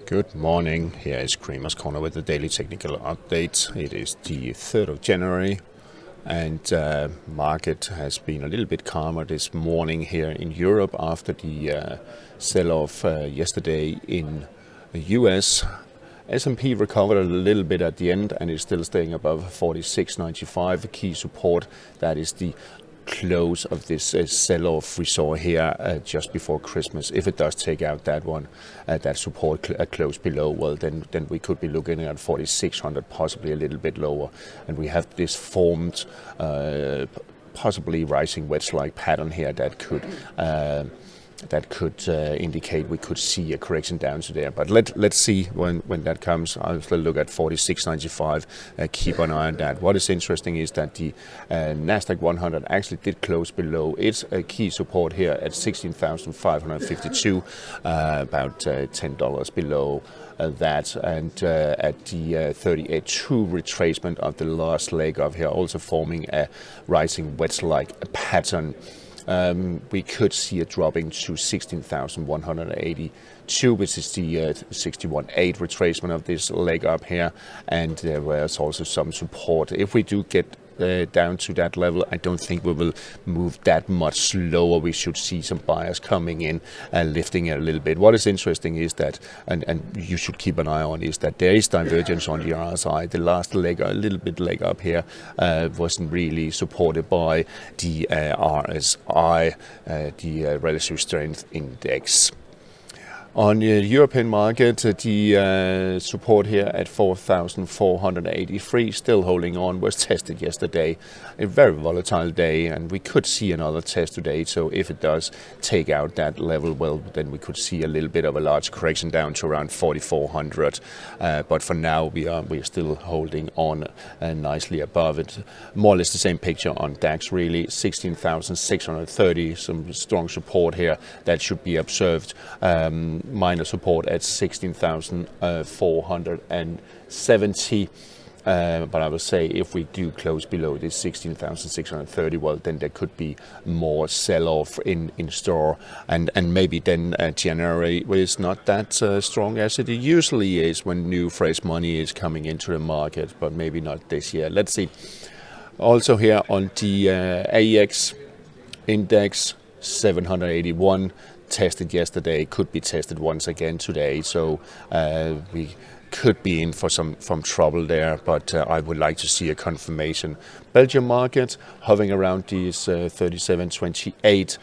Good morning. Here is Creamer's Corner with the daily technical update. It is the 3rd of January and market has been a little bit calmer this morning here in Europe after the sell-off yesterday in the US. S&P recovered a little bit at the end and is still staying above 46.95. The key support, that is the close of this sell-off we saw here just before Christmas. If it does take out that one, that support close below, well then we could be looking at 4600, possibly a little bit lower. And we have this formed possibly rising wedge-like pattern here that could indicate we could see a correction down to there. But let's see when that comes. I'll still look at 46.95. Keep an eye on that. What is interesting is that the Nasdaq 100 actually did close below its key support here at 16,552, about $10 below that, and at the 38.2 retracement of the last leg of here, also forming a rising wedge-like pattern. We could see it dropping to 16,182, which is the 61.8 retracement of this leg up here, and there was also some support. If we do get down to that level, I don't think we will move that much slower. We should see some buyers coming in and lifting it a little bit. What is interesting is that, and you should keep an eye on, is that there is divergence on the RSI. The last leg, a little bit leg up here, wasn't really supported by the RSI, the relative strength index. On the European market, the support here at 4,483, still holding on, was tested yesterday. A very volatile day, and we could see another test today. So if it does take out that level, well, then we could see a little bit of a large correction down to around 4,400. But for now, we are still holding on nicely above it. More or less the same picture on DAX, really. 16,630, some strong support here that should be observed. Minor support at 16,470. But I will say if we do close below this 16,630, well, then there could be more sell-off in store. And maybe then January is not that strong as it usually is when new fresh money is coming into the market, but maybe not this year. Let's see. Also here on the AEX index, 781. Tested yesterday, could be tested once again today, so we could be in for some trouble there, but I would like to see a confirmation. Belgium market hovering around these 37.28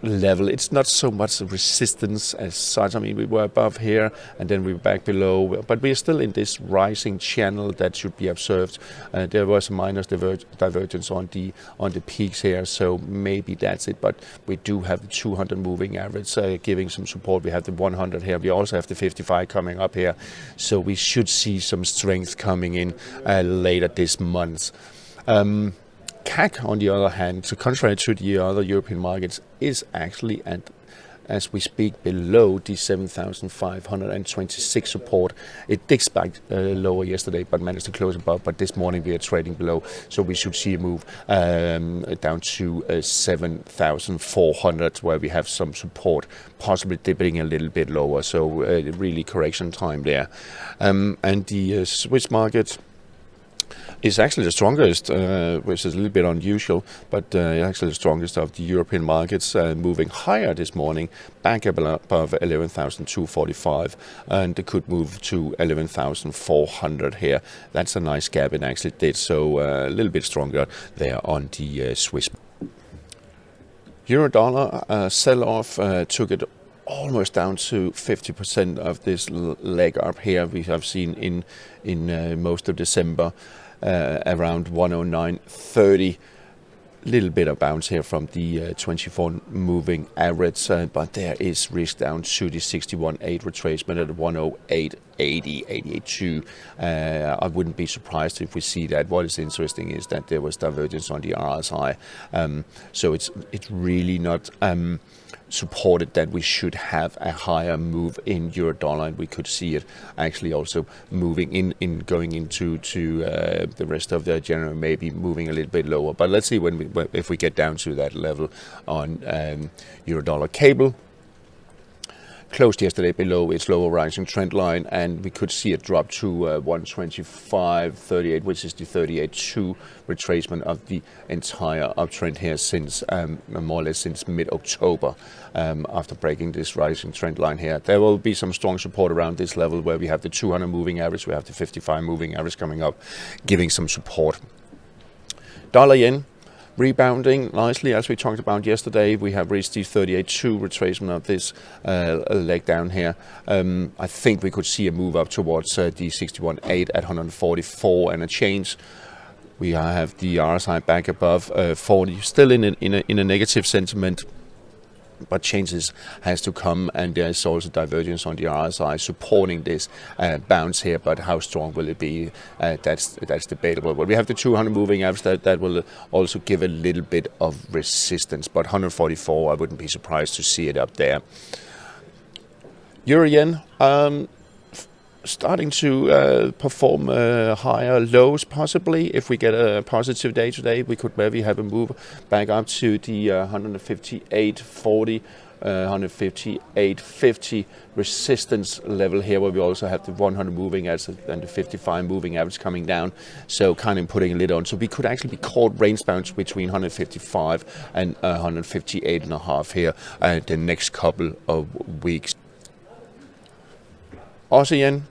level. It's not so much resistance as such. I mean, we were above here and then we were back below, but we are still in this rising channel that should be observed. There was a minus divergence on the peaks here, so maybe that's it. But we do have the 200 moving average giving some support. We have the 100 here. We also have the 55 coming up here, so we should see some strength coming in later this month. CAC, on the other hand, so contrary to the other European markets, is actually, and as we speak, below the 7,526 support. It did spike lower yesterday, but managed to close above. But this morning we are trading below, so we should see a move down to 7,400, where we have some support, possibly dipping a little bit lower. So really correction time there. And the Swiss market is actually the strongest, which is a little bit unusual, but actually the strongest of the European markets, moving higher this morning, back above 11,245, and it could move to 11,400 here. That's a nice gap it actually did, so a little bit stronger there on the Swiss. Euro-dollar sell-off took it almost down to 50% of this leg up here we have seen in most of December. Around 109.30, little bit of bounce here from the 24 moving average, but there is risk down to the 61.8 retracement at 108.80, 88.2. I wouldn't be surprised if we see that. What is interesting is that there was divergence on the RSI, so it's really not supported that we should have a higher move in euro dollar, and we could see it actually also moving in going into the rest of the January, maybe moving a little bit lower. But let's see if we get down to that level on euro dollar cable. closed yesterday below its lower rising trend line, and we could see it drop to 125.38, which is the 38.2 retracement of the entire uptrend here since more or less since mid-October. After breaking this rising trend line here, there will be some strong support around this level where we have the 200 moving average, we have the 55 moving average coming up, giving some support. Dollar yen rebounding nicely, as we talked about yesterday. We have reached the 38.2 retracement of this leg down here. I think we could see a move up towards the 61.8 at 144 and a change. We have the RSI back above 40, still in a negative sentiment, but changes has to come, and there is also divergence on the RSI supporting this bounce here. But how strong will it be? That's debatable. But we have the 200 moving average that will also give a little bit of resistance. But 144, I wouldn't be surprised to see it up there. Euro yen starting to perform higher lows, possibly. If we get a positive day today, we could maybe have a move back up to the 158.40, 158.50 resistance level here, where we also have the 100 moving average and the 55 moving average coming down, so kind of putting a lid on. So we could actually be caught range bounce between 155 and 158.5 here the next couple of weeks. Aussie yen,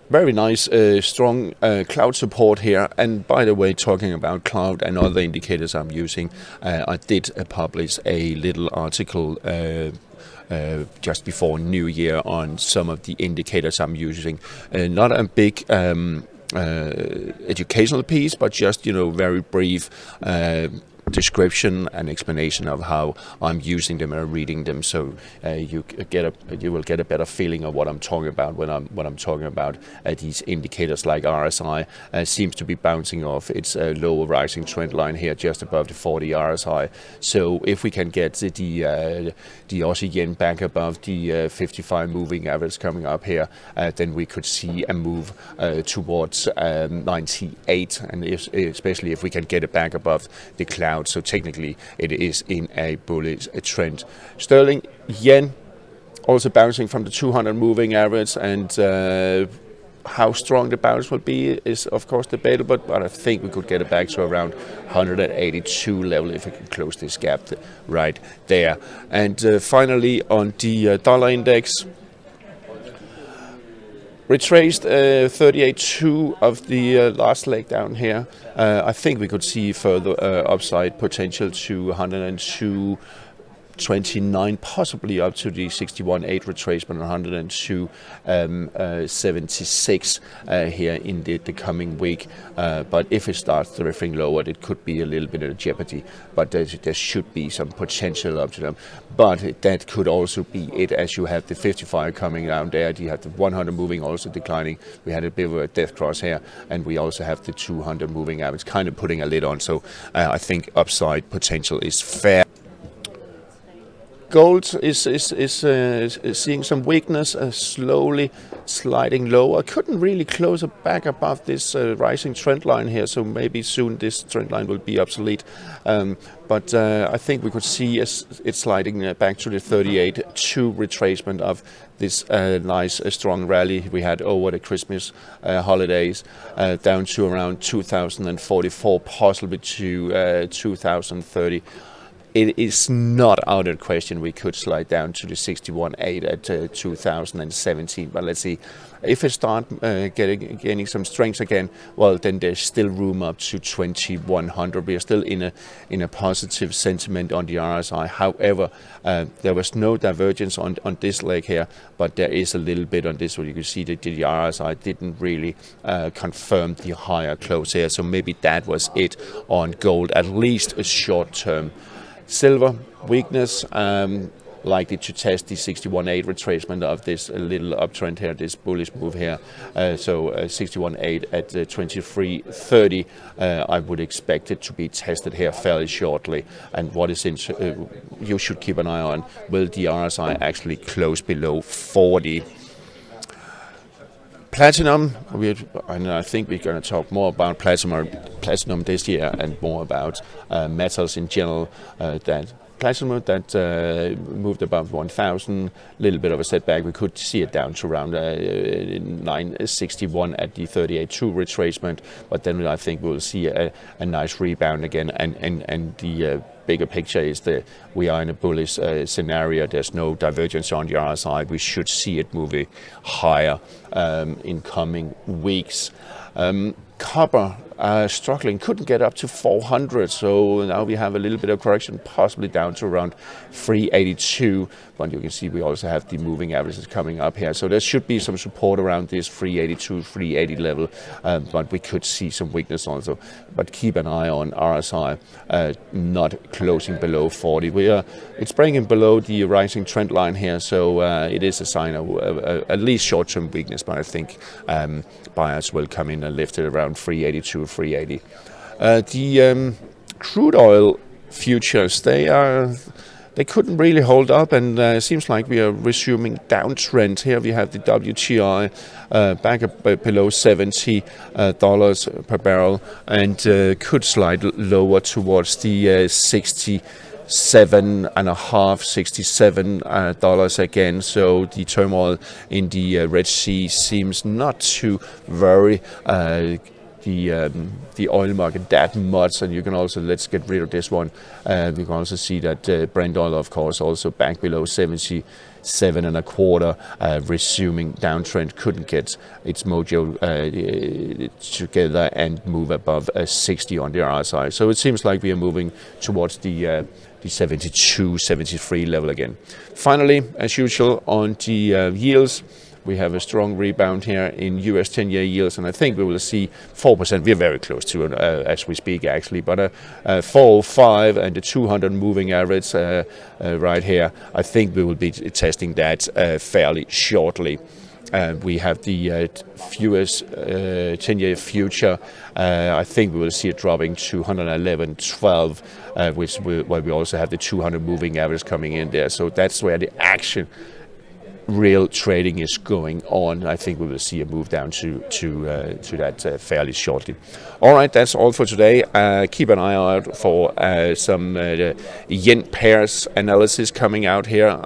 very nice, strong cloud support here. And by the way, talking about cloud and other indicators I'm using, I did publish a little article just before New Year on some of the indicators I'm using. Not a big educational piece, but just, very brief description and explanation of how I'm using them and reading them, so you will get a better feeling of what I'm talking about when I'm talking about these indicators. Like RSI seems to be bouncing off its lower rising trend line here just above the 40 RSI. So if we can get the Aussie yen back above the 55 moving average coming up here, then we could see a move towards 98, and especially if we can get it back above the cloud. So technically it is in a bullish trend. Sterling yen also bouncing from the 200 moving average, and how strong the bounce will be is of course debatable, but I think we could get it back to around 182 level if we can close this gap right there. And finally on the dollar index, retraced 38.2 of the last leg down here. I think we could see further upside potential to 102.29, possibly up to the 61.8 retracement, 102.76 here in the coming week. But if it starts drifting lower, it could be a little bit of jeopardy. But there should be some potential up to them. But that could also be it, as you have the 55 coming down there. You have the 100 moving also declining. We had a bit of a death cross here, and we also have the 200 moving average kind of putting a lid on. So I think upside potential is fair. Gold is seeing some weakness, slowly sliding lower. Couldn't really close it back above this rising trend line here, so maybe soon this trend line will be obsolete. But I think we could see it sliding back to the 38.2 retracement of this nice strong rally we had over the Christmas holidays, down to around 2044, possibly to 2030. It is not out of the question we could slide down to the 61.8 at 2017. But let's see. If it starts gaining some strength again, well, then there's still room up to 2100. We are still in a positive sentiment on the RSI. However, there was no divergence on this leg here, but there is a little bit on this one. You can see that the RSI didn't really confirm the higher close here. So maybe that was it on gold, at least a short term. Silver, weakness, likely to test the 61.8 retracement of this little uptrend here, this bullish move here. So 61.8 at 23.30, I would expect it to be tested here fairly shortly. And what is you should keep an eye on, will the RSI actually close below 40? Platinum, and I think we're going to talk more about platinum this year and more about metals in general that platinum that moved above 1,000. A little bit of a setback. We could see it down to around 961 at the 38.2 retracement, but then I think we'll see a nice rebound again, and the bigger picture is that we are in a bullish scenario. There's no divergence on the RSI. We should see it moving higher in coming weeks. Copper struggling, couldn't get up to 400, so now we have a little bit of correction, possibly down to around 382, but you can see we also have the moving averages coming up here, so there should be some support around this 382, 380 level, but we could see some weakness also. But keep an eye on RSI not closing below 40. It's breaking below the rising trend line here, so it is a sign of at least short-term weakness, but I think buyers will come in and lift it around 382, 380. The crude oil futures, they couldn't really hold up, and it seems like we are resuming downtrend. Here we have the WTI back up below $70 per barrel, and could slide lower towards the $67 again. So the turmoil in the Red Sea seems not to worry the oil market that much, and you can also, let's get rid of this one, we can also see that Brent oil, of course, also back below 77.25, resuming downtrend, couldn't get its mojo together and move above 60 on the RSI. So it seems like we are moving towards the 72, 73 level again. Finally, as usual, on the yields, we have a strong rebound here in US 10-year yields, and I think we will see 4%. We're very close to it as we speak, actually, but 405 and the 200 moving average right here, I think we will be testing that fairly shortly. We have the US 10-year future. I think we will see it dropping to 111.12, where we also have the 200 moving average coming in there. So that's where the action, real trading is going on. I think we will see a move down to that fairly shortly. All right, that's all for today. Keep an eye out for some yen pairs analysis coming out here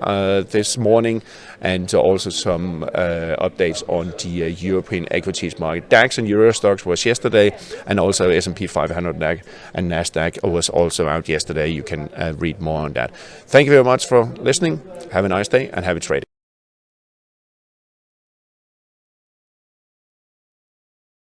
this morning, and also some updates on the European equities market. DAX and EUROSTOXX was yesterday, and also S&P 500 and Nasdaq was also out yesterday. You can read more on that. Thank you very much for listening. Have a nice day and happy trading.